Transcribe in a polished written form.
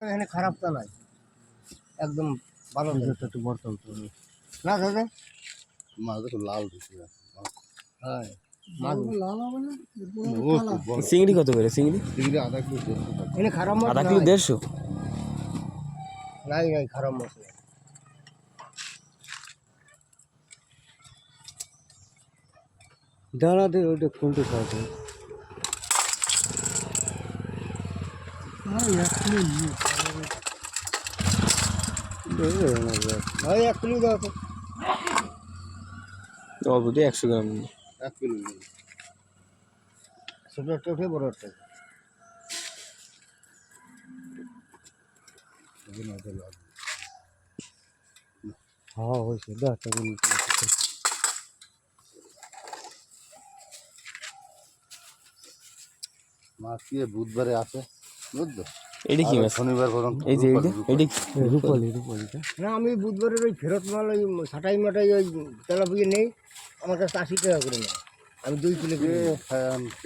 এখানে খারাপ তো নয়, একদম ভালো একটু বর্তমান না দাদা মাছ তো লাল দিচ্ছে। হ্যাঁ মাছ লাল হবে না, চিংড়ি কত করে? চিংড়ি চিংড়ি আধা কিলো, এখানে খারাপ মাছ আধা কিলো 150। নাই নাই খারাপ মাছ নেই। দাঁড়াতে ওইটা কোনটা খাওয়াতে ভাই 1 কিলো দাও তো। অল্প দিয়ে 100 গ্রাম। 1 কিলো ছোট একটা উঠে বড় একটা হ্যাঁ হয়েছে 10 টাকা মাছ কি বুধবারে আছে বুঝলো? এডি কি মাছ? শনিবার বরং এই যে এডি রূপালি না, আমি বুধবারের ওই ফেরত মাল ওই ছাটাই মাটাই ওই তেলাপিয়ে নেই, আমার কাছে 80 টাকা করে নেয়, আমি 2 কিলো